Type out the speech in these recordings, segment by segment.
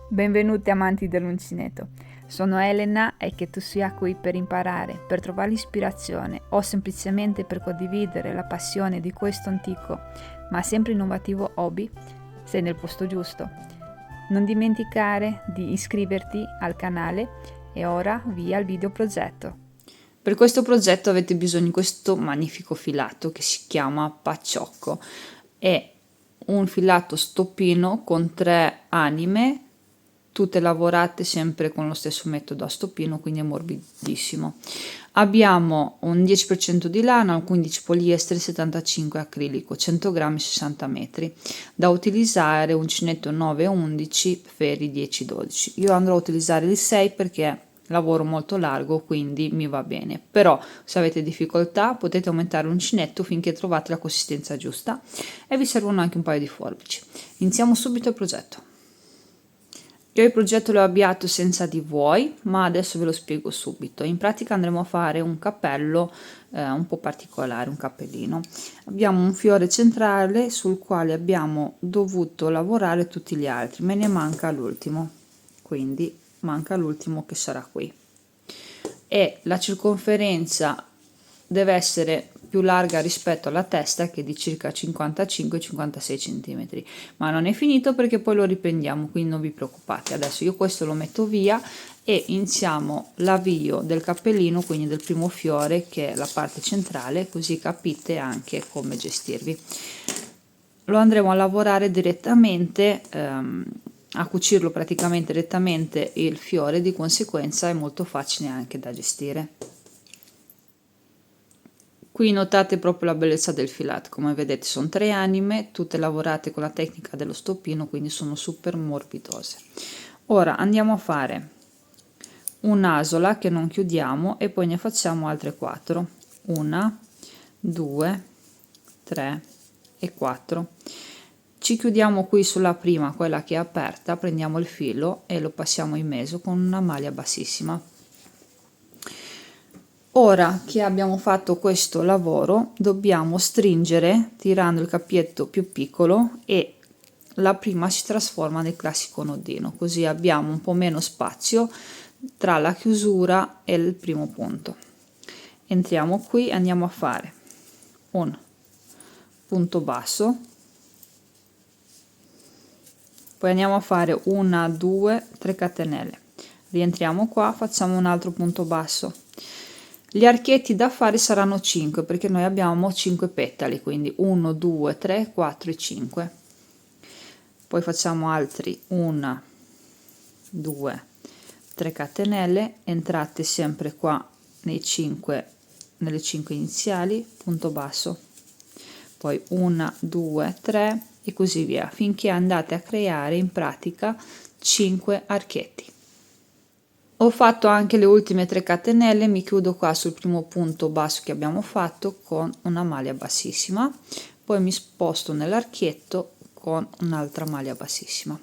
Benvenuti amanti dell'uncinetto, sono Elena e che tu sia qui per imparare, per trovare l'ispirazione o semplicemente per condividere la passione di questo antico ma sempre innovativo hobby, sei nel posto giusto. Non dimenticare di iscriverti al canale e ora via al video progetto. Per questo progetto avete bisogno di questo magnifico filato che si chiama Pacciocco. È un filato stoppino con 3 anime, tutte lavorate sempre con lo stesso metodo a stoppino, quindi è morbidissimo. Abbiamo un 10% di lana, un 15 poliestere, 75 acrilico, 100 grammi, 60 metri. Da utilizzare uncinetto 9-11, ferri 10-12. Io andrò a utilizzare il 6 perché lavoro molto largo, quindi mi va bene. Però se avete difficoltà potete aumentare l'uncinetto finché trovate la consistenza giusta e vi servono anche un paio di forbici. Iniziamo subito il progetto. Io il progetto l'ho avviato senza di voi, ma adesso ve lo spiego subito. In pratica andremo a fare un cappello un po' particolare, un cappellino. Abbiamo un fiore centrale sul quale abbiamo dovuto lavorare tutti gli altri, me ne manca l'ultimo, quindi manca l'ultimo che sarà qui. E la circonferenza deve essere più larga rispetto alla testa, che è di circa 55-56 cm, ma non è finito perché poi lo riprendiamo, quindi non vi preoccupate. Adesso io questo lo metto via e iniziamo l'avvio del cappellino, quindi del primo fiore, che è la parte centrale, così capite anche come gestirvi. Lo andremo a lavorare direttamente, a cucirlo praticamente direttamente il fiore, di conseguenza è molto facile anche da gestire. Qui notate proprio la bellezza del filato, come vedete sono 3 anime, tutte lavorate con la tecnica dello stoppino, quindi sono super morbidose. Ora andiamo a fare un'asola che non chiudiamo e poi ne facciamo altre 4. 1, 2, 3 e 4. Ci chiudiamo qui sulla prima, quella che è aperta, prendiamo il filo e lo passiamo in mezzo con una maglia bassissima. Ora che abbiamo fatto questo lavoro dobbiamo stringere tirando il cappietto più piccolo e la prima si trasforma nel classico nodino, così abbiamo un po' meno spazio tra la chiusura e il primo punto. Entriamo qui e andiamo a fare un punto basso, poi andiamo a fare 1, 2, 3 catenelle, rientriamo qua, facciamo un altro punto basso. Gli archetti da fare saranno 5 perché noi abbiamo 5 petali, quindi 1, 2, 3, 4 e 5. Poi facciamo altri 1, 2, 3 catenelle, entrate sempre qua nelle 5 iniziali, punto basso, poi 1, 2, 3 e così via, finché andate a creare in pratica 5 archetti. Ho fatto anche le ultime 3 catenelle, mi chiudo qua sul primo punto basso che abbiamo fatto con una maglia bassissima, poi mi sposto nell'archietto con un'altra maglia bassissima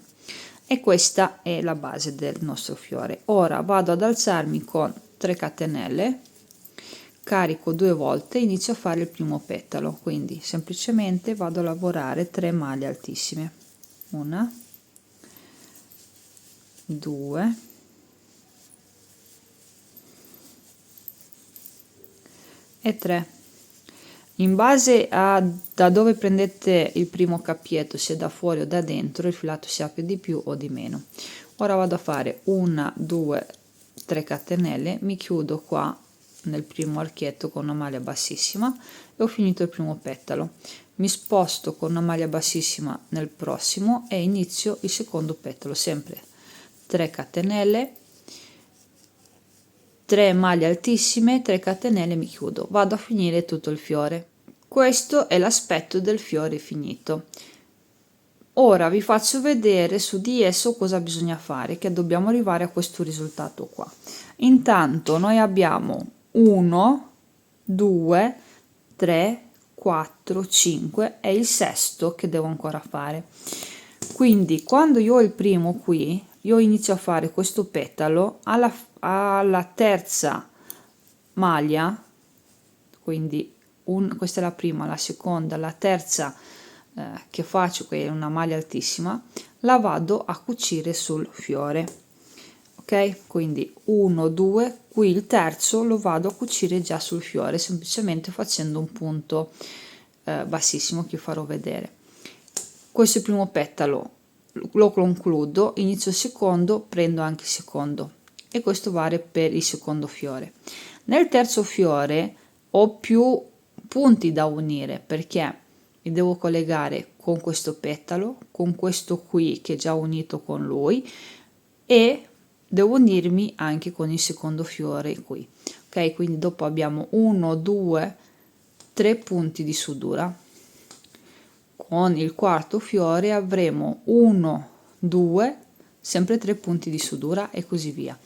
e questa è la base del nostro fiore. Ora vado ad alzarmi con 3 catenelle, carico 2 volte, inizio a fare il primo petalo, quindi semplicemente vado a lavorare 3 maglie altissime, 1, 2, e 3. In base a da dove prendete il primo cappietto, se da fuori o da dentro, il filato si apre di più o di meno. Ora vado a fare 1, 2, 3 catenelle, mi chiudo qua nel primo archietto con una maglia bassissima e ho finito il primo petalo. Mi sposto con una maglia bassissima nel prossimo e inizio il secondo petalo, sempre 3 catenelle, 3 maglie altissime, 3 catenelle, mi chiudo, vado a finire tutto il fiore. Questo è l'aspetto del fiore finito. Ora vi faccio vedere su di esso cosa bisogna fare, che dobbiamo arrivare a questo risultato qua. Intanto noi abbiamo 1, 2, 3, 4, 5 e il sesto che devo ancora fare. Quindi quando io ho il primo qui, io inizio a fare questo petalo alla terza maglia, quindi questa è la prima, la seconda, la terza che faccio, che è una maglia altissima, la vado a cucire sul fiore. Ok, quindi 1 2, qui il terzo lo vado a cucire già sul fiore, semplicemente facendo un punto bassissimo che farò vedere. Questo è il primo petalo, lo concludo, inizio il secondo, prendo anche il secondo, e questo vale per il secondo fiore. Nel terzo fiore ho più punti da unire, perché mi devo collegare con questo petalo, con questo qui che è già unito con lui, e devo unirmi anche con il secondo fiore qui. Ok, quindi dopo abbiamo 1 2 3 punti di sutura. Con il quarto fiore avremo 1 2 sempre 3 punti di sutura, e così via.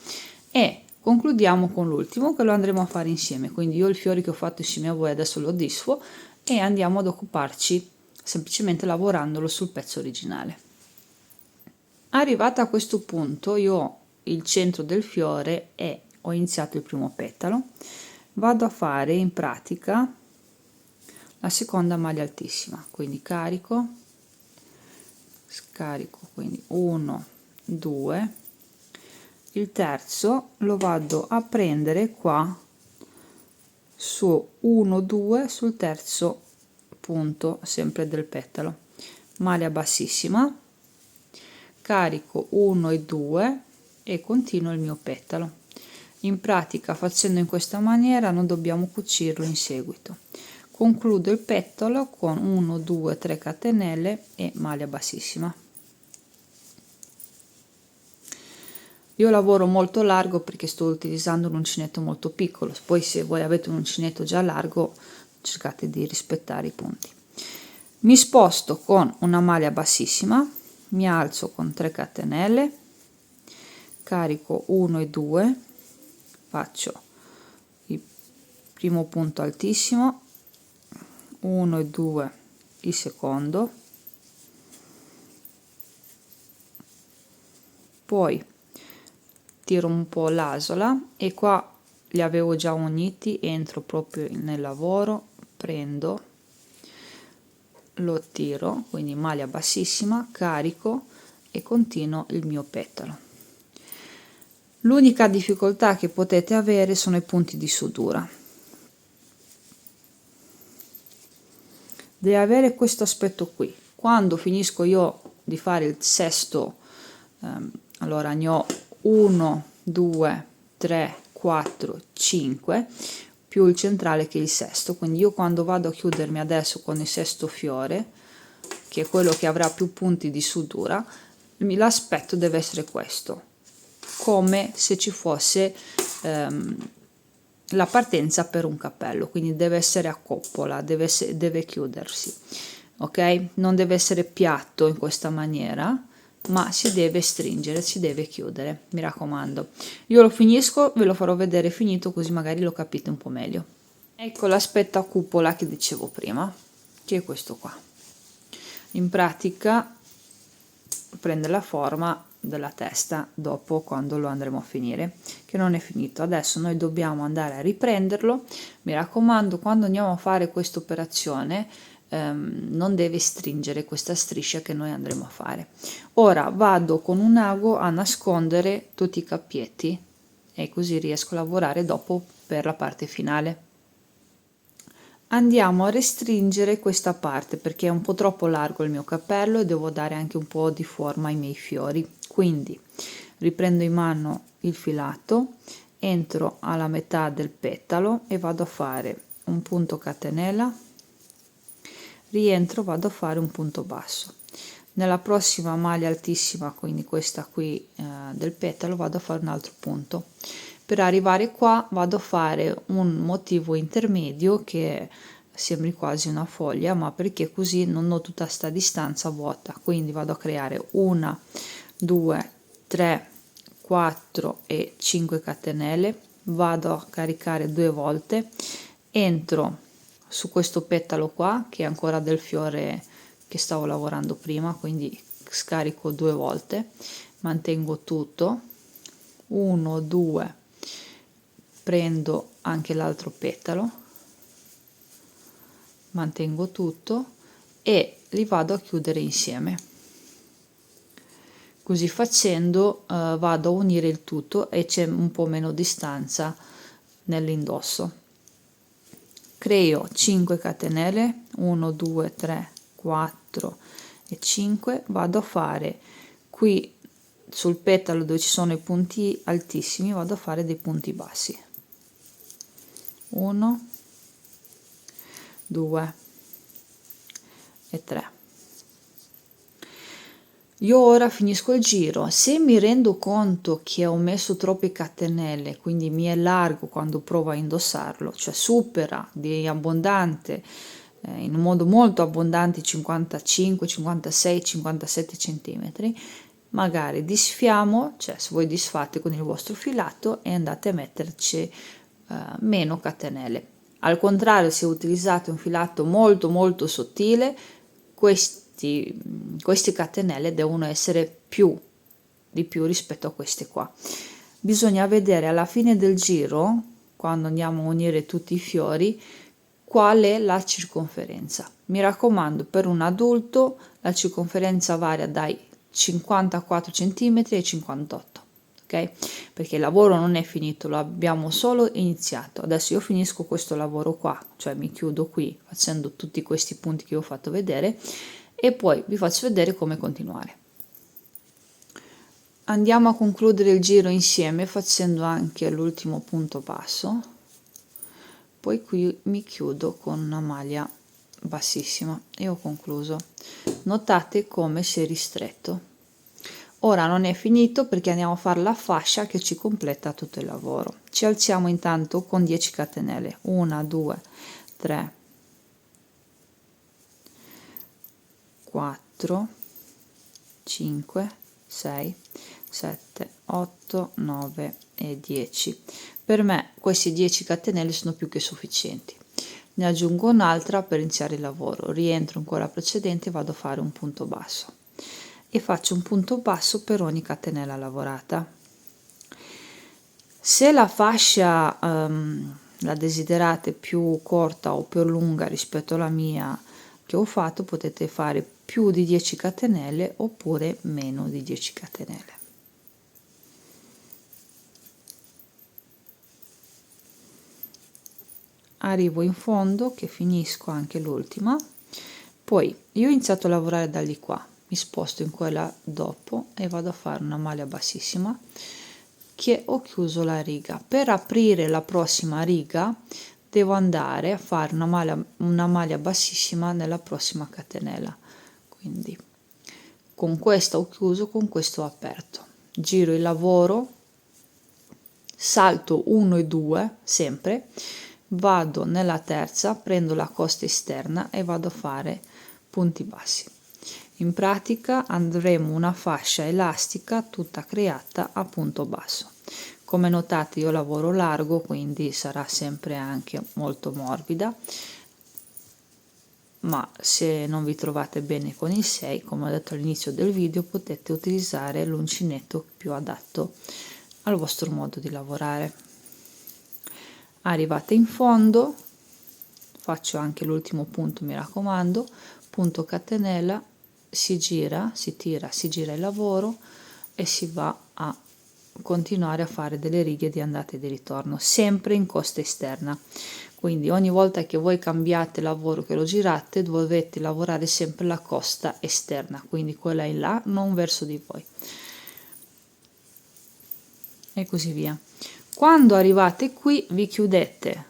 E concludiamo con l'ultimo, che lo andremo a fare insieme. Quindi io il fiore che ho fatto insieme a voi adesso lo disfo e andiamo ad occuparci semplicemente lavorandolo sul pezzo originale. Arrivata a questo punto, io ho il centro del fiore e ho iniziato il primo petalo. Vado a fare in pratica la seconda maglia altissima, quindi carico, scarico, quindi 1 2, il terzo lo vado a prendere qua su 1 2 sul terzo punto sempre del petalo, maglia bassissima, carico 1 e 2 e continuo il mio petalo. In pratica, facendo in questa maniera, non dobbiamo cucirlo in seguito. Concludo il petalo con 1 2 3 catenelle e maglia bassissima. Io lavoro molto largo perché sto utilizzando un uncinetto molto piccolo, poi se voi avete un uncinetto già largo cercate di rispettare i punti. Mi sposto con una maglia bassissima, mi alzo con 3 catenelle, carico 1 e 2, faccio il primo punto altissimo, 1 e 2 il secondo, poi tiro un po' l'asola e qua li avevo già uniti, entro proprio nel lavoro, prendo, lo tiro, quindi maglia bassissima, carico e continuo il mio petalo. L'unica difficoltà che potete avere sono i punti di sutura. Deve avere questo aspetto qui. Quando finisco io di fare il sesto, allora ne ho 1 2 3 4 5 più il centrale che è il sesto, quindi io quando vado a chiudermi adesso con il sesto fiore, che è quello che avrà più punti di sutura, l'aspetto deve essere questo, come se ci fosse la partenza per un cappello, quindi deve essere a coppola, deve chiudersi, ok? Non deve essere piatto in questa maniera, ma si deve stringere, si deve chiudere, mi raccomando. Io lo finisco, ve lo farò vedere finito, così magari lo capite un po' meglio. Ecco l'aspetto a cupola che dicevo prima, che è questo qua. In pratica prende la forma della testa dopo, quando lo andremo a finire, che non è finito. Adesso noi dobbiamo andare a riprenderlo. Mi raccomando, quando andiamo a fare questa operazione non deve stringere questa striscia che noi andremo a fare. Ora vado con un ago a nascondere tutti i cappietti e così riesco a lavorare dopo per la parte finale. Andiamo a restringere questa parte perché è un po' troppo largo il mio cappello e devo dare anche un po' di forma ai miei fiori. Quindi riprendo in mano il filato, entro alla metà del petalo e vado a fare un punto catenella, rientro, vado a fare un punto basso. Nella prossima maglia altissima, quindi questa qui del petalo, vado a fare un altro punto. Per arrivare qua vado a fare un motivo intermedio che sembri quasi una foglia, ma perché così non ho tutta sta distanza vuota, quindi vado a creare 1 2 3 4 e 5 catenelle, vado a caricare 2 volte, entro su questo petalo qua che è ancora del fiore che stavo lavorando prima, quindi scarico 2 volte, mantengo tutto, 1 2, prendo anche l'altro petalo, mantengo tutto e li vado a chiudere insieme. Così facendo vado a unire il tutto e c'è un po' meno distanza nell'indosso. Creo 5 catenelle, 1, 2, 3, 4 e 5. Vado a fare qui sul petalo dove ci sono i punti altissimi, vado a fare dei punti bassi. 1, 2 e 3. Io ora finisco il giro. Se mi rendo conto che ho messo troppe catenelle, quindi mi è largo quando provo a indossarlo, cioè supera di abbondante, in un modo molto abbondante, 55, 56, 57 centimetri, magari disfiamo, cioè se voi disfate con il vostro filato e andate a metterci meno catenelle. Al contrario, se utilizzate un filato molto sottile, queste catenelle devono essere di più rispetto a queste qua. Bisogna vedere alla fine del giro, quando andiamo a unire tutti i fiori, qual è la circonferenza. Mi raccomando, per un adulto la circonferenza varia dai 54 cm ai 58, ok? Perché il lavoro non è finito, lo abbiamo solo iniziato. Adesso io finisco questo lavoro qua, cioè mi chiudo qui facendo tutti questi punti che vi ho fatto vedere e poi vi faccio vedere come continuare. Andiamo a concludere il giro insieme facendo anche l'ultimo punto basso, poi qui mi chiudo con una maglia bassissima e ho concluso. Notate come si è ristretto. Ora non è finito perché andiamo a fare la fascia che ci completa tutto il lavoro. Ci alziamo intanto con 10 catenelle, 1, 2, 3, 4, 5, 6, 7, 8, 9 e 10. Per me questi 10 catenelle sono più che sufficienti. Ne aggiungo un'altra per iniziare il lavoro, rientro in quella precedente e vado a fare un punto basso e faccio un punto basso per ogni catenella lavorata. Se la fascia la desiderate più corta o più lunga rispetto alla mia che ho fatto, potete fare più di 10 catenelle oppure meno di 10 catenelle. Arrivo in fondo che finisco anche l'ultima, poi io ho iniziato a lavorare da lì qua, mi sposto in quella dopo e vado a fare una maglia bassissima che ho chiuso la riga. Per aprire la prossima riga devo andare a fare una maglia bassissima nella prossima catenella, quindi con questa ho chiuso, con questo ho aperto. Giro il lavoro, salto 1 e 2 sempre, vado nella terza, prendo la costa esterna e vado a fare punti bassi. In pratica andremo una fascia elastica tutta creata a punto basso. Come notate io lavoro largo, quindi sarà sempre anche molto morbida, ma se non vi trovate bene con il 6, come ho detto all'inizio del video, potete utilizzare l'uncinetto più adatto al vostro modo di lavorare. Arrivate in fondo, faccio anche l'ultimo punto, mi raccomando, punto catenella, si gira, si tira, si gira il lavoro e si va a continuare a fare delle righe di andata e di ritorno, sempre in costa esterna. Quindi ogni volta che voi cambiate lavoro, che lo girate, dovete lavorare sempre la costa esterna, quindi quella in là, non verso di voi. E così via. Quando arrivate qui vi chiudete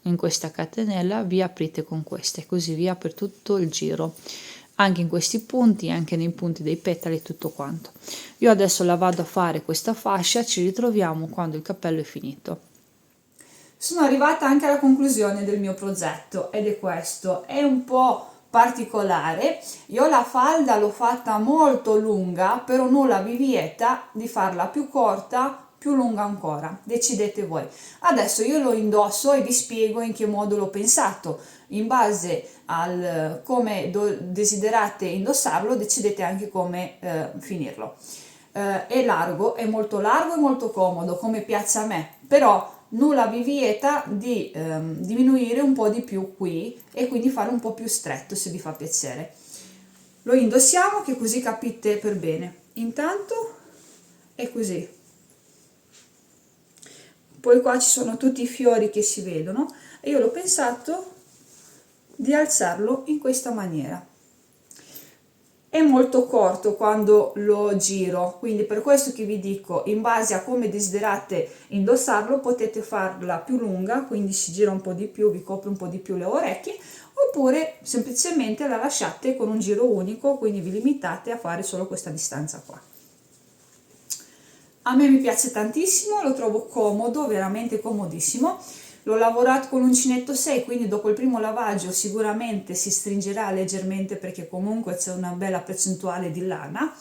in questa catenella, vi aprite con questa e così via per tutto il giro, anche in questi punti, anche nei punti dei petali, tutto quanto. Io adesso la vado a fare questa fascia, ci ritroviamo quando il cappello è finito. Sono arrivata anche alla conclusione del mio progetto ed è questo, è un po' particolare. Io la falda l'ho fatta molto lunga, però nulla vi vieta di farla più corta, più lunga ancora, decidete voi. Adesso io lo indosso e vi spiego in che modo l'ho pensato. In base al come desiderate indossarlo, decidete anche come finirlo. È largo, è molto largo e molto comodo, come piace a me, però nulla vi vieta di diminuire un po' di più qui e quindi fare un po' più stretto se vi fa piacere. Lo indossiamo che così capite per bene. intanto è così. Poi qua ci sono tutti i fiori che si vedono e io l'ho pensato di alzarlo in questa maniera. È molto corto quando lo giro, quindi per questo che vi dico, in base a come desiderate indossarlo potete farla più lunga, quindi si gira un po' di più, vi copre un po' di più le orecchie, oppure semplicemente la lasciate con un giro unico, quindi vi limitate a fare solo questa distanza qua. A me mi piace tantissimo, lo trovo comodo, veramente comodissimo. L'ho lavorato con l'uncinetto 6, quindi dopo il primo lavaggio sicuramente si stringerà leggermente perché comunque c'è una bella percentuale di lana,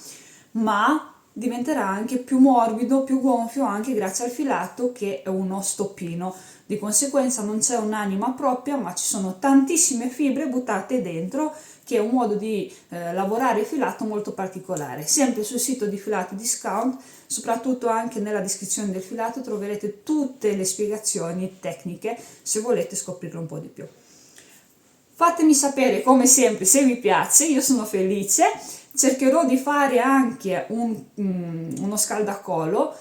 ma diventerà anche più morbido, più gonfio anche grazie al filato che è uno stoppino. Di conseguenza non c'è un'anima propria, ma ci sono tantissime fibre buttate dentro, che è un modo di lavorare il filato molto particolare. Sempre sul sito di Filati Discount, soprattutto anche nella descrizione del filato, troverete tutte le spiegazioni tecniche se volete scoprirlo un po' di più. Fatemi sapere come sempre se vi piace, io sono felice. Cercherò di fare anche uno scaldacollo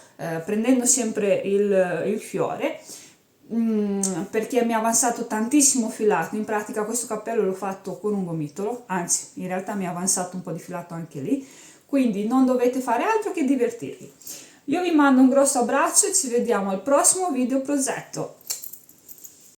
prendendo sempre il fiore, perché mi è avanzato tantissimo filato. In pratica questo cappello l'ho fatto con un gomitolo, anzi in realtà mi è avanzato un po' di filato anche lì, quindi non dovete fare altro che divertirvi. Io vi mando un grosso abbraccio e ci vediamo al prossimo video progetto.